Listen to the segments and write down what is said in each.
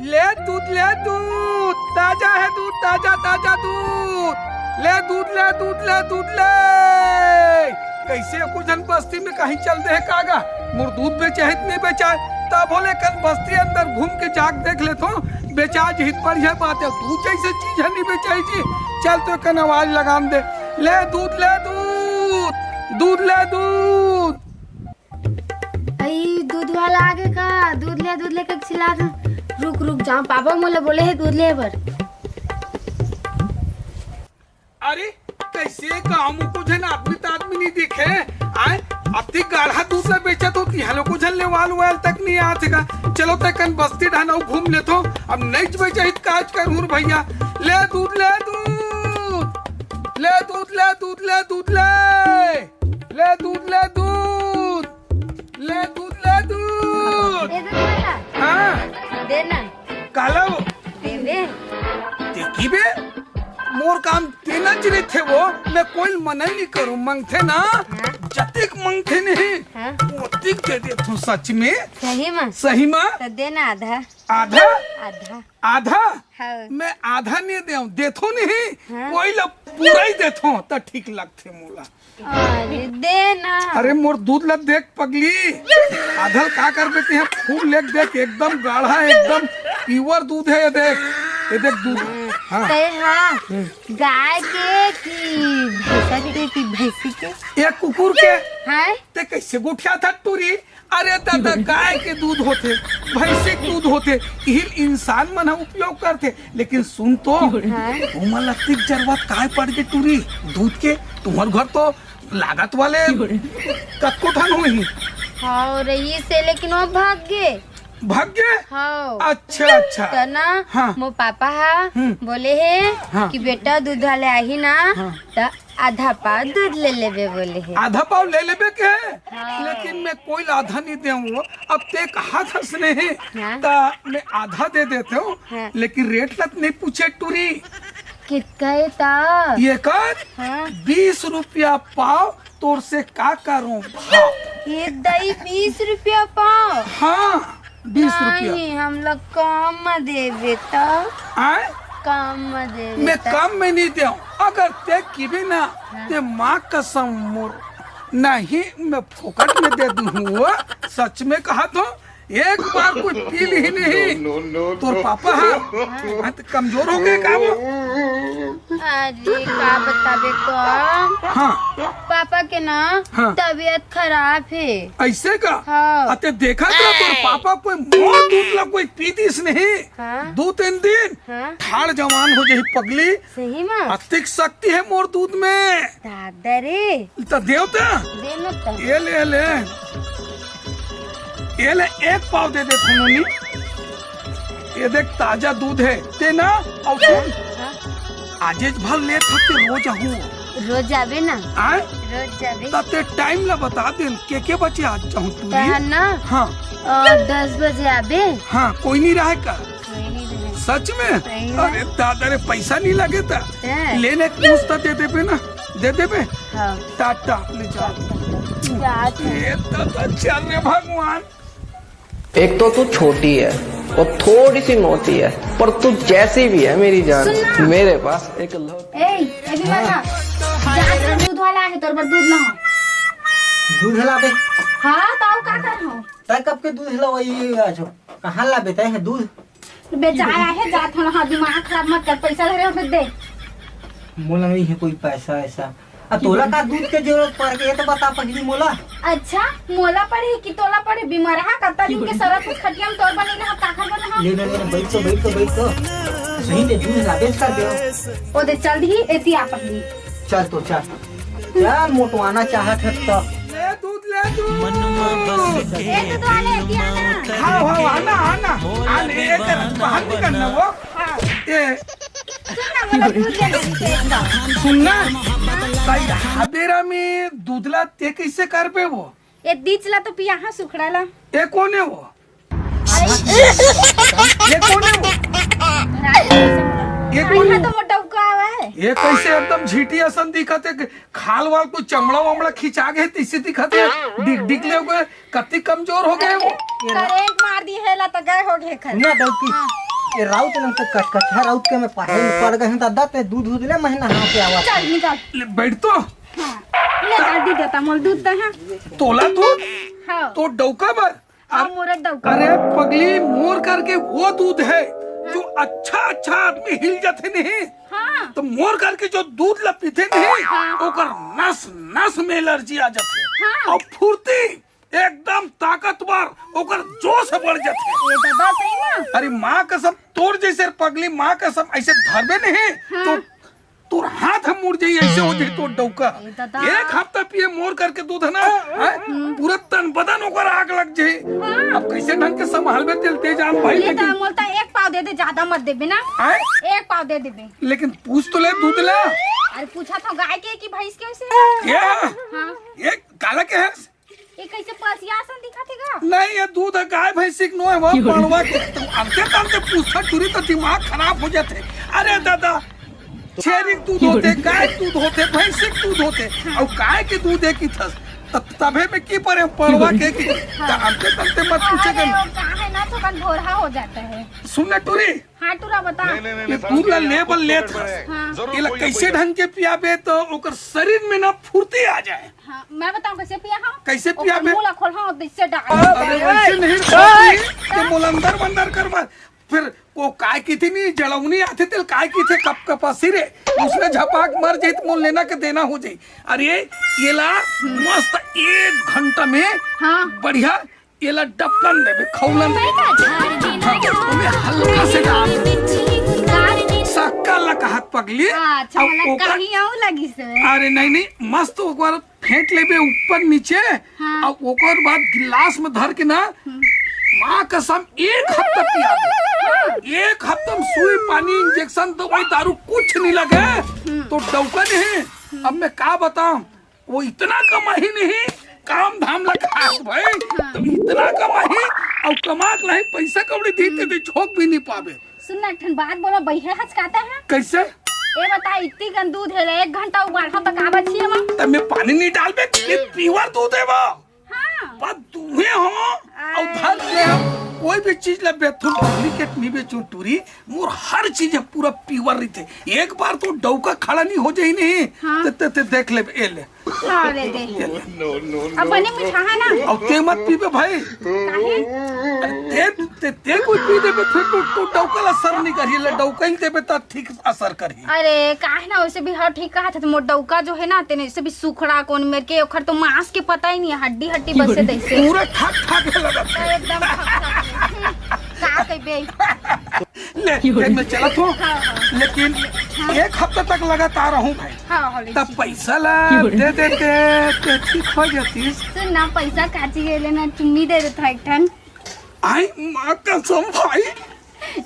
ले दूध ताजा है दूध, ताजा ताजा दूध। ले दूध ले। कैसे कुछ जन बस्ती में कहीं चल दे कागा मोर दूध बेचे हित नहीं बेचा तब बोले कल बस्ती अंदर घूम के जाग देख ले तो बेचा हित पर यह बात है। दूध जैसे चीज है नहीं बेचाई जी। चल तो कन आवाज लगाम दे, ले दूध दूध वाला आगे का दूध ले के चिल्ला रुक जाओ पापा मोले बोले है दूध ले पर। अरे कैसे गाँव में कुछ है आदमी नहीं दिखे आए अब तक गाढ़ा दूध से बेचा तो हेलो कुछ वाल तक नहीं आते का। चलो तक कन बस्ती ढाना घूम ले तो अब नहीं बेचा हित काज कर भैया। ले दूध हाँ देना काला वो देवे देखी बे मोर काम देना चाहिए थे वो मैं कोई मना ही नहीं करूँ मंगथे ना जतिक मंगथे नहीं ओतिक दे दे तू सच में सही में तो देना आधा हाँ। मैं आधा नहीं दे देथो नहीं कोई ला पूरा ही देथो तो ठीक लगते मोला। अरे देना अरे मोर दूध ला देख पगली आधल का कर बेटी है खूब लेक देख एकदम गाढ़ा एकदम प्योर दूध है ये देख दूध हाँ। गाय के कि भैंसी के एक कुकुर के हाँ ते कैसे गुठिया था टूरी। अरे दादा गाय के दूध होते भैंसी के दूध होते यही इंसान मन उपयोग करते लेकिन सुन तो तुम लगती जरूरत काय पड़ गई टूरी दूध के तुम्हारे घर तो लागत वाले कत्को ठन हुई हाँ रही से लेकिन वो भाग गए हाँ। अच्छा तो ना हाँ। मो पापा बोले है हाँ। कि बेटा दूध वाले आई ना हाँ। तो आधा पाव दूध ले लेबे बोले है। आधा पाव ले लेबे के हाँ। लेकिन मैं कोई आधा नहीं दूंगा अब ते कहा था स्नेह हाँ। तो मैं आधा दे देता हूँ हाँ। लेकिन रेट लत नहीं पूछे टूरी कितना था ये कर हाँ। 20 रुपया पाव तोर से का करूं भाव ये दही 20 रुपया पाव हाँ 20 रुपया नहीं हम लोग कम देवे तो आए कम देवे मैं कम में नहीं दूं अगर ते की भी ना ते माँ कसम मोर नहीं मैं फोकट में दे दूँ सच में कहा तो एक बार कुछ फील ही नहीं तोर पापा हाँ तो कमजोर हो गए का वो अरे का बताबे को हाँ पापा के ना हाँ। तबीयत खराब है ऐसे का हाँ। अते देखा था तोर पापा कोई मोर दूध ला कोई पीतीस नहीं हाँ। 2-3 दिन हाँ। ठाड़ जवान हो जाही पगली सही में अतिक शक्ति है मोर दूध में दादा रे तो देवता देना तो ये ले एक पाव दे दे फुनूनी ये देख ताजा दूध है ते ना और सुन आज भर ले थके रोज आऊं रोज जाबे ना आए रोज जाबे तते टाइम ला बता दे के बचे आज जाऊं तू ना हाँ 10 बजे आबे हाँ कोई नहीं रहे का कोई नहीं रहे। सच में सही अरे दादा रे पैसा नहीं लगे था है। लेने पूछता दे दे पे ना दे दे पे हाँ टाटा ले जा ये तो चल रे भगवान। एक तो तू छोटी है और थोड़ी सी मोटी है पर तू जैसी भी है मेरी जान मेरे पास एक दूध वाला है तोर पर दूध ना हो दूध लाबे हाँ तो का कर हो तय कब के दूध लवाई आजो कहाँ लाबे तय है दूध बेचारा है जात हो हाँ दिमाग खराब मत कर पैसा धरे हो दे मोला नहीं है कोई पैसा ऐसा तोला का दूध के जरूरत पड़ गई तो बता पगली मोला। अच्छा मोला पड़े कि तोला पड़े बीमार है कत्ता दिन के सरत कुछ खटिया में तोर बनी ना का खबर ना ले बैठ तो सही दे दूध लाबे कर दे ओ दे चल दी एती आ पहली चल मोटवाना चाहत है तो ले दूध एक तो वाले एती आना हाँ आना आने एक बाहर निकलना वो ये सुनना मोला दूध ले सुनना हादेरा में दूधला ते कैसे कर पे वो ये दीचला तो पिया हाँ सुखड़ाला ये कौन है वो ये कौन है वो ये कौन है तो मोटा उका आवा है ये कैसे एकदम झीटी असन दिखते खाल वाल को चमड़ा वमड़ा खिंचा गए तीसरी दिखते डिग डिग ले कति कमजोर हो गए वो करेंट मार दी है ला तो गए हो गए खर ना दौकी ये राउत न तो कचकचा राउत के मैं पढ़े में पड़ गए दादा ते दूध दूध ले महीना हां पे आवा चल निकाल। ले बैठ तो हाँ ले दादी देता मोल दूध तो है। तोला दूध हाँ तो डौका बर। हाँ मोर दौका। अरे पगली मोर करके वो दूध है जो अच्छा आदमी हिल जाते नहीं। हाँ तो मोर करके जो दूध ला पीते नहीं ओकर नस नस में एलर्जी आ जाते हाँ। और फुर्ती एकदम ताकतवर ओकर जोश बढ़ जाते। ये दादा सही ना। अरे माँ कसम तोर जैसे पगली माँ कसम ऐसे धरबे नहीं तो तोर हाथ हम मुड़ जाइए ऐसे हो जाए तो डौका। दादा। एक हफ्ता पिए मोर करके दूध है ना हैं? पूरा तन बदन ओकर आग लग जाए। अब कैसे ढंग के संभालबे तेल जान भाई। ले लेकिन मोलता एक पाव दे दे ज्यादा मत देबे ना। हैं? एक पाव दे देबे। लेकिन पूछ तो ले दूध ला। अरे पूछा था गाय के कि भैंस के वैसे। ये हाँ ये काला क्या है? ये कैसे पसियासन दिखातेगा। नहीं ये दूध है गाय भैंसी के नो है वो पड़वा के तुम अंते पूछता तुरी तो दिमाग खराब हो जाते। अरे दादा छेरी के दूध होते गाय के दूध होते भैंसी के दूध होते और गाय के दूध एक ही थस तभे में की परे पड़वा के की अंते मत पूछेगा। अरे वो कहाँ है ना तो कन भोरहा हो जाता है। सुनना टूरी हाँ टूरा बता। ये दूध ला लेबल लेत हाँ ये ला कैसे ढंग के पियाबे तो ओकर शरीर में ना फुर्ती आ जाए। हाँ मैं बताऊँ कैसे पिया हाँ। कैसे पियाबे? मुँह ला खोल हाँ इससे डाल। अरे वैसे नहीं खाती तो मुलंदर बंदर करवा फिर वो काय की थी नहीं जलौनी आते थे काय की थे कप कपासी रे उसने झपाक मर जाये तो मोल लेना के देना हो जाये। अरे ये ला मस्त 1 घंटा में हाँ बढ़िया ये ला डपलन देबे खौलन तुम्हें हल्का से डाल सक्का ला कहत पगली। अच्छा अब मला ओकर- कहीं आऊ लगी से। अरे नहीं मस्त ओकर फेंट लेबे ऊपर नीचे हाँ। और ओकर बाद गिलास में धर के ना माँ कसम 1 हफ्ता पिया दे। 1 हफ्ता में सुई पानी इंजेक्शन दवाई दारू कुछ नहीं लगे तो डौका नहीं। अब मैं क्या बताऊं वो इतना कमाही नहीं काम धाम लगा भाई तो इतना कमाही और कमा के लाई पैसा कौड़ी दी थे झोंक भी नहीं पावे। सुन ना ठन बात बोला बहिया हचकाता है। कैसे ये बता इतनी गन दूध है 1 घंटा उबाला तक आवा छिए मां। तब मैं पानी नहीं डालबे ये प्योर दूध है वो हाँ बात दुहे हो और धर ले कोई भी चीज ला बेथुन डुप्लीकेट नहीं बेचो टूरी मोर हर चीज है पूरा प्योर रहते। एक बार तो डौका खड़ा नहीं हो जाए नहीं हाँ। ते देख ले ए ले हाँ दे दे। अब बने मीठा है ना। और ते मत पीबे भाई काहे? अरे ते कोई पी देबे फिर तो डौका ला असर नहीं करिए ले डौका ही देबे तो ठीक असर करी। अरे काहे ना वैसे भी हर ठीक कहा था मोर डौका जो है ना तेने से भी सुखड़ा कोन मेर के ओखर तो मांस के पता ही नहीं है हड्डी हड्डी बसे दैसे पूरा ठक के लगा एकदम का कइबे। ले मैं चला तो लेकिन 1 हफ्ता तक लगातार रहूं भाई हाँ होली तब पैसा ला दे देते तो ठीक हो जाती। सुन ना पैसा काची गेले ना चुन्नी दे देता एक ठन। आई माँ कसम भाई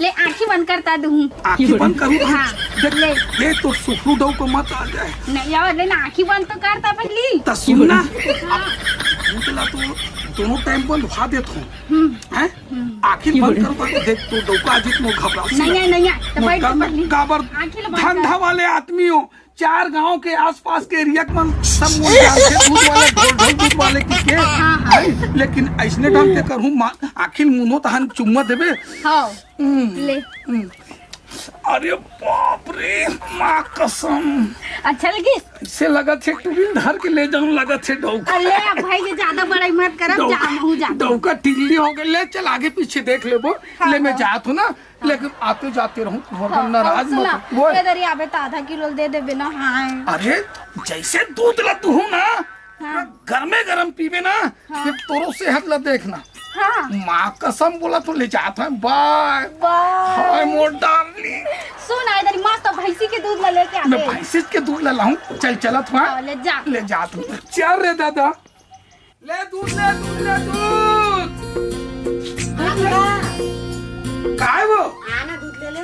ले आंखें बंद करता दूं। आँखें बंद करूँ हाँ, देख ले। ये तो सुखरू डौ को मत आ जाए नहीं यार ले ना आंखें बंद तो करता पहली। तो सुनना हाँ निकला तो दोनों टाइम बंद हुआ देता हूँ हैं आखिर बंद करूँ तो देख तो डौ का अजीत में घबरा नहीं तो बैठ तो पहली। गाबर आँखें लो बंद धंधा कर। वाले आदमी हो 4 गांव के आसपास के एरिया में सब मोल जानते दूध वाले ढोल दूध वाले की के लेकिन ऐसने ढंग से करूँ आखिर मुनो तहन चुम्मा देबे। हाँ ले अरे बाप रे माँ कसम अच्छा लगी। से लगा थे टूबिल धर के ले जाऊं लगा थे डौका अरे भाई ये ज्यादा बड़ाई मत करब जा हूं जा। डौका टिल्ली हो गए ले चल आगे पीछे देख ले वो ले मैं जात हूँ ना लेकिन आते जाते रहूं तुम्हारा नाराज मत वो इधर ही आवे तो आधा किलो दे देबे ना। हाँ अरे जैसे दूध ला तू ना गरमे गरम पीबे ना फिर तोरो सेहत ला देखना। हाँ माँ कसम बोला तो ले जाता है बाय बाय। हाय मोर डार्लिंग सुन इधर मस्त भैंसी के दूध ला लेके आ मैं दे। भैंसी के दूध ला लाऊं चल चला हाँ, ले जा ले जा तू चल रे दादा ले दूध ले दूध ले दूध का है वो आना दूध ले ले।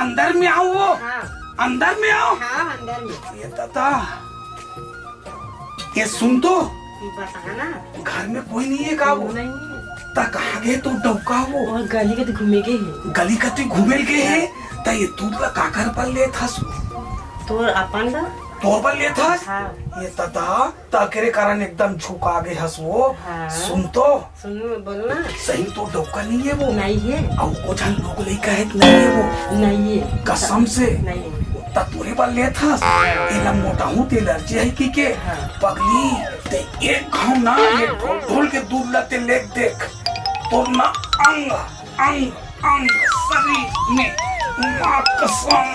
अंदर में आओ वो हाँ अंदर में आओ हाँ अंदर में। ये दादा ये सुन तो ये बताना घर में कोई नहीं है का वो नहीं तक आगे तो डौका वो और गली के तो घूमे के है गली कति घूमेल के है ता ये दूध ला काकर पर ले था तो अपन का तोर बल ले था हाँ ये तता ताकरे कारण एकदम झुका गए हंस वो हाँ। सुन तो सुन बोलना सही तो डोका नहीं है वो नहीं है और को जन लोग ले कहे नहीं है वो नहीं है कसम से नहीं है तोरे बल ले था तेला मोटा हूँ ते एलर्जी है की के पगली ते एक घाव ना ये ढोल ढोल के दूध लाते लेक देख तो ना अंग अंग अंग शरीर में माँ कसम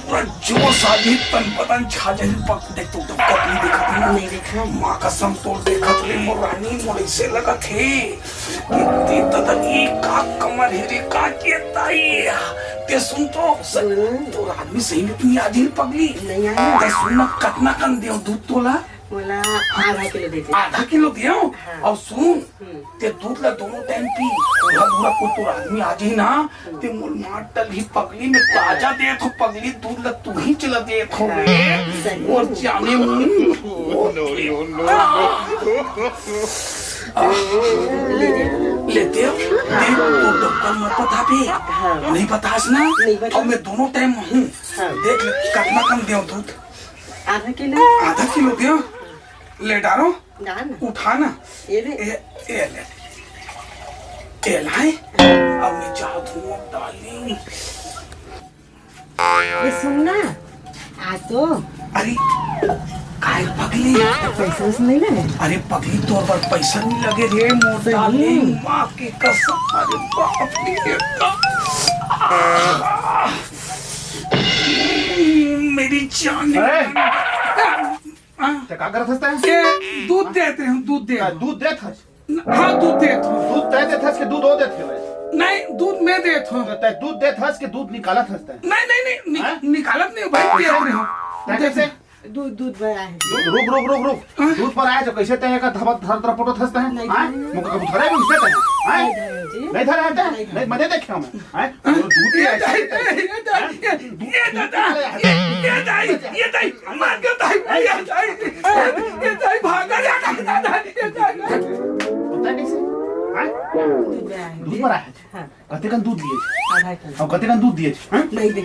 पूरा जोश आ गई तन पतन छा जाए पक देख तो कब नहीं देखा नहीं देखा माँ कसम तो देखा थे मोर रानी मोर से लगा थे इतनी तदनी का कमर हेरे का के ताई ते सुन तो तो आदमी सही में तुम आज ही पगली नहीं आया ते सुन कतना कन देव दूध तोला बोला आधा किलो देते आधा किलो दियो और सुन ते दूध ला दोनों टाइम पी पूरा पूरा कोई तो आदमी आज ही ना ते मुल माटल ही पगली में ताजा दे तो पगली दूध ला तू ही चला दे तो और जाने लेते हो देख तो डॉक्टर मत बता पे नहीं बतास ना और मैं दोनों टाइम हूँ देख ले कितना कम दियो दूध आधा किलो दियो ले डालो उठाना ये ले ये लाए अब मैं जादू डाली ये सुनना आ तो अरे काय पगली पैसा नहीं लगे अरे पगली तोर पर पैसा नहीं लगे रे मोर डाली माँ की कसम अरे बाप रे मेरी जान क्या करत हस ये दूध देते हैं दूध दे दूध देत हस हाँ दूध देते हो दूध तय देत हस के दूध ओ देत हस नहीं दूध मैं देते हो तय दूध देत हस के दूध निकालत हस तय नहीं निकालत नहीं भाई दे रहे हो तय कैसे दूध बड़ा है रुक दूध पर आया जो कैसे तय का धमक धर धर पटो हस तय मुका कबू धरे भी से तय नहीं धरे हटा नहीं मने देखे मैं दूध ये दाई मार के दाई भागा जाता पता कैसे दूध पर आया कते कन दूध लिए आधा किलो और कते कन दूध दिए नहीं दे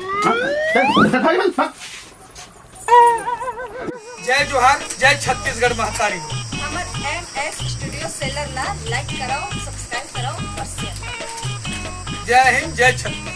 जय जोहार जय छत्तीसगढ़ महतारी हमर MS स्टूडियो सेलर ला लाइक कराओ सब्सक्राइब कराओ और शेयर जय हिंद जय छत्तीसगढ़।